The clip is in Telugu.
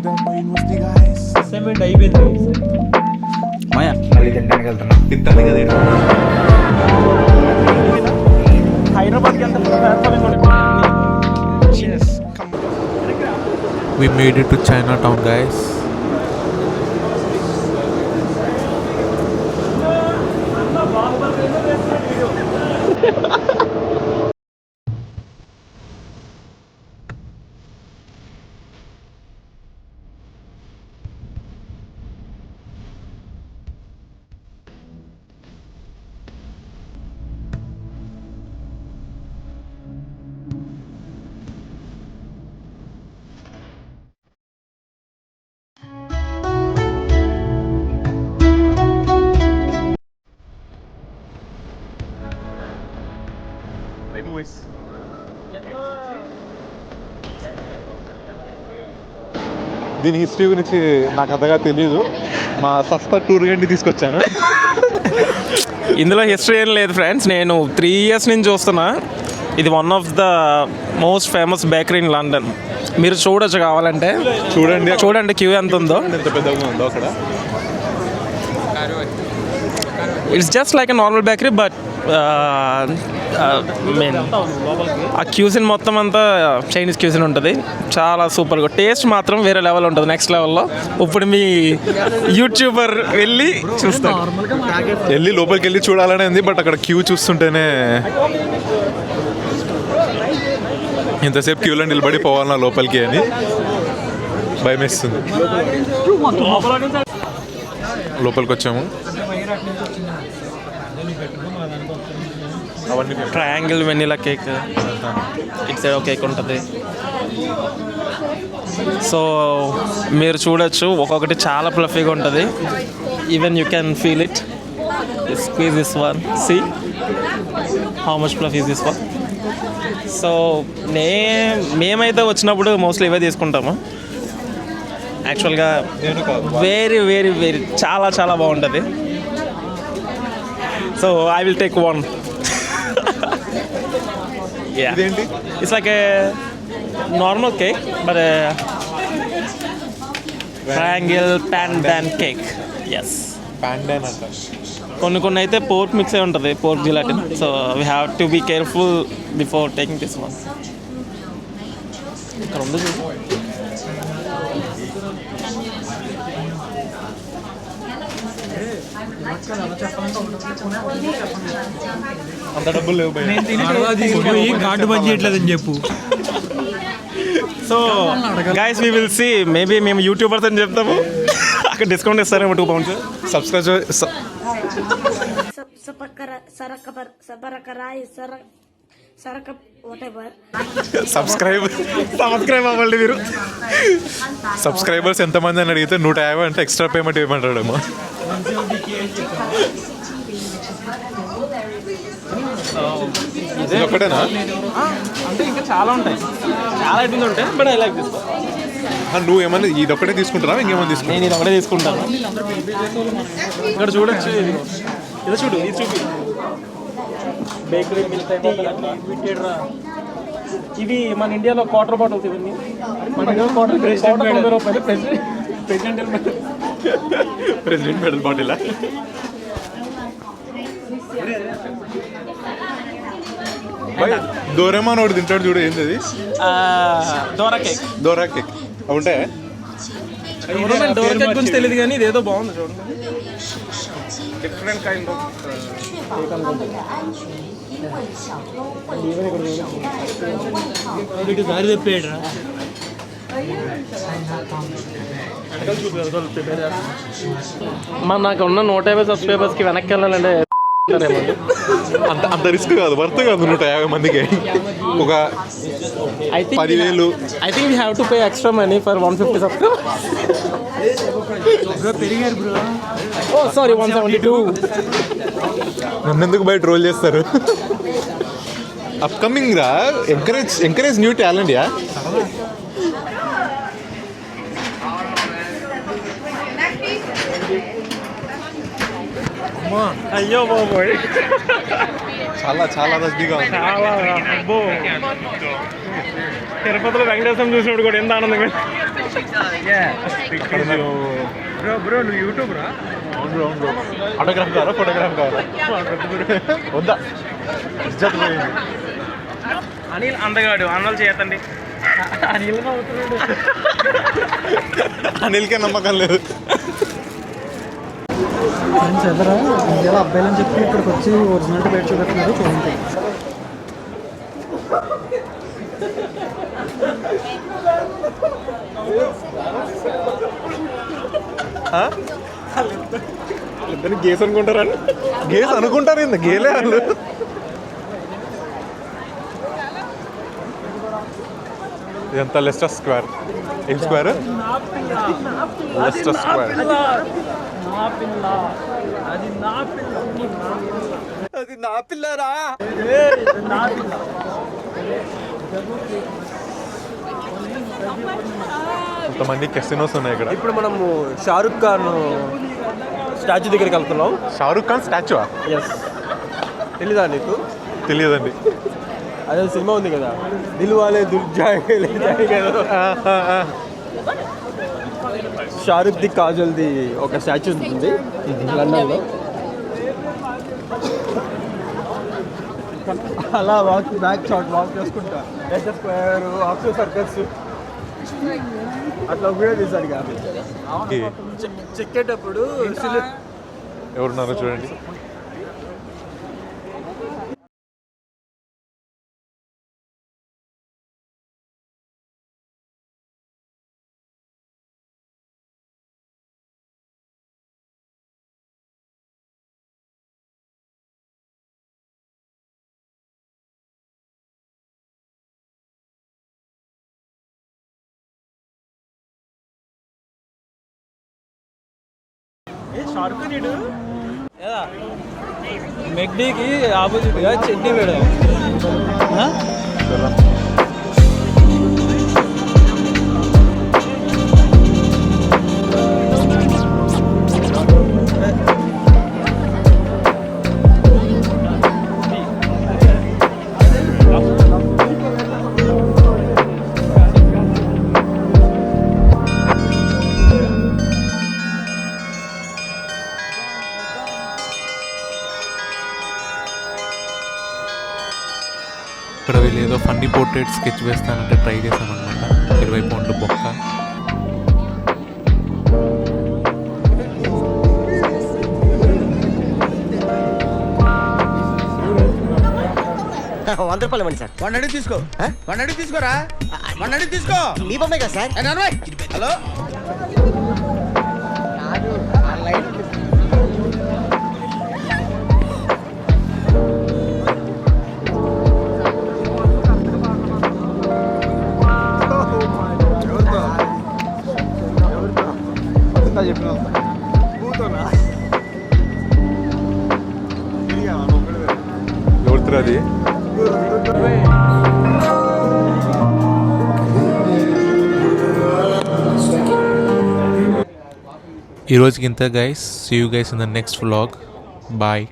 done my university, guys. Assignment అయిపోయింది మాయా మళ్ళీ తినడానికి వెళ్తున్నా తిట్టాలి కదా హైదరాబాద్కి ఎంత We made it to Chinatown, guys. దీని హిస్టరీ గురించి నాకు అంతగా తెలియదు. మా సస్తా టూర్ గైడ్ని తీసుకొచ్చాను. ఇందులో హిస్టరీ ఏం లేదు ఫ్రెండ్స్. నేను 3 years నుంచి చూస్తున్నా. ఇది one of the most famous bakery in London. మీరు చూడొచ్చు కావాలంటే. చూడండి క్యూ ఎంత ఉందో. ఎంత పెద్దగా ఉందో అక్కడ. It's just like a normal bakery but main ఆ క్యూసిన్ మొత్తం అంతా చైనీస్ క్యూసిన్ ఉంటుంది. చాలా సూపర్గా టేస్ట్ మాత్రం వేరే లెవెల్ ఉంటుంది, నెక్స్ట్ లెవెల్లో. ఇప్పుడు మీ యూట్యూబర్ వెళ్ళి చూస్తాను, వెళ్ళి లోపలికి వెళ్ళి చూడాలనే ఉంది. బట్ అక్కడ క్యూ చూస్తుంటేనే ఇంతసేపు క్యూలో నిలబడి పోవాలన్నా లోపలికి అని భయం వేస్తుంది. లోపలికి వచ్చాము. ట్రయాంగిల్ వెనిలా కేక్, ఇటు సైడ్ ఒక కేక్ ఉంటుంది. సో మీరు చూడొచ్చు, ఒక్కొక్కటి చాలా ఫ్లఫీగా ఉంటుంది. Even you can feel it. Squeeze this one, see how much fluffy is this one. So మేమైతే వచ్చినప్పుడు మోస్ట్లీ ఇవే తీసుకుంటాము. యాక్చువల్గా వెరీ వెరీ వెరీ చాలా చాలా బాగుంటుంది. So I will take one. ఇదేంటి? It's like a normal cake but triangle pan cake. Yes, pandan అంట. కొన్ని అయితే పోర్క్ మిక్స్ అయి ఉంటుంది, pork gelatin. So we have to be careful before taking this one. ఇక్కడ ఉంది. అంత డబ్బులు లేవు కార్డు పని చేయట్లేదని చెప్పు. So guys we will see. Maybe మేము యూట్యూబర్స్ అని చెప్తాము, అక్కడ డిస్కౌంట్ ఇస్తారేమో £2. సబ్స్క్రైబ్ సబ్స్క్రైబ్ అవ్వండి మీరు. సబ్స్క్రైబర్స్ ఎంతమంది అని అడిగితే 150 అంటే ఎక్స్ట్రా పేమెంట్ ఇవ్వమంటాడేమో. ఇది ఒకటేనా? అంటే ఇంకా చాలా ఉంటాయి, చాలా ఐటమ్స్ ఉంటాయి. But I like this. నువ్వు ఏమన్నా ఇది ఒకటే తీసుకుంటున్నావా, ఇంకేమన్నా తీసుకుంటా? నేను ఇది ఒకటే తీసుకుంటాను. ఇక్కడ చూడొచ్చు, ఇది చూడు, ఇది చూపి. బేకరీ ఇవి మన ఇండియాలో క్వార్టర్ బాటిల్స్. ఇవన్నీ మన ఇండియాలో క్వార్టర్ రూపాయలు. President medal bottle. డోరేమాన్ ఒకటి తింటాడు చూడు, ఏంది అది? డోరా కేక్ ఉంటే డోరా కేక్ గురించి తెలియదు కానీ ఇదేదో బాగుంది చూడండి. డిఫరెంట్ కైండ్ ఆఫ్ దారి తెప్పాడు. మన నాకు ఉన్న 150 సబ్స్క్రైబర్స్కి వెనక్కి వెళ్ళాలంటే అంత రిస్క్ కాదు, వర్త్ కాదు 150 మందికి. ఒక 10,000. I think we have to pay extra money for 150 subscribers. పెరిగారు బ్రో. ఓ సారీ, 172. నన్ను ఎందుకు బయట ట్రోల్ చేస్తారు? అప్కమింగ్ రా, ఎంకరేజ్ న్యూ టాలెంట్. యా, అయ్యో బాబోయ్, చాలా చాలా రద్దీగా ఉంది. చాలా అబ్బో. తిరుపతిలో వెంకటేశ్వరం చూసినప్పుడు కూడా ఎంత ఆనందంగా. బ్రో నువ్వు యూట్యూబ్ రా. అవును ఆటోగ్రాఫ్ కావాలా ఫోటోగ్రాఫ్ కావాలా వద్దా ఇజ్జత్ పోయింది. అనిల్ అందగాడు అన్నలు చేయతండి. అనిల్ అవుతున్నాడు. అనిల్కే నమ్మకం లేదు. ఫ్రెండ్స్ ఎదరా ఇండియాలో అబ్బాయిలని చెప్పి ఇక్కడికి వచ్చి ఒరిజినాలిటీ బయట చూపెడుతున్నారు చూడండి. ఇద్దరు గేస్ అనుకుంటారా? గేస్ అనుకుంటారు ఇంత గేలే వాళ్ళు. ఇదంతా లెస్టర్ స్క్వేర్. ఏం స్క్వేర్? Lester square. అది నా పిల్లరా. కొంతమంది కెసినోస్ ఉన్నాయి ఇక్కడ. ఇప్పుడు మనము షారుఖ్ ఖాన్ స్టాచ్యూ దగ్గరికి వెళ్తున్నాం. షారుఖ్ ఖాన్ స్టాచ్యూ? ఎస్. తెలీదా నీకు? తెలియదండి. అదే సినిమా ఉంది కదా, దిల్ వాలే దుర్జాగే లే జాయేగా. షారుఖ్ ది కాజల్ ది ఒక స్టాచ్యూ ఉంటుంది లండన్లో. అలా బ్యాక్ షాట్ వాక్ చేసుకుంటా లెస్టర్ స్క్వేర్, ఆక్స్ఫోర్డ్ సర్కస్ అట్లా వీడియో తీశాడు కాదు. చెక్కేటప్పుడు ఎవరున్నారో చూడండి. షారుఖ్ నీడు మెగ్డీకి ఆపోజిట్గా చెడ్డీ పెడదాం. ఇక్కడ వీళ్ళు ఏదో ఫన్నీ పోర్ట్రేట్ స్కెచ్ వేస్తానంటే ట్రై చేశామన్నమాట. 20 పౌండ్లు బొక్క. ₹100 ఇవ్వండి సార్. 100 తీసుకో. 100 తీసుకోరా. 100 తీసుకో. మీ బొమ్మే కదా సార్. హలో చెప్పిన ఎవరితో అది? ఈ రోజుకి ఇంత guys. See you guys in the next vlog. Bye.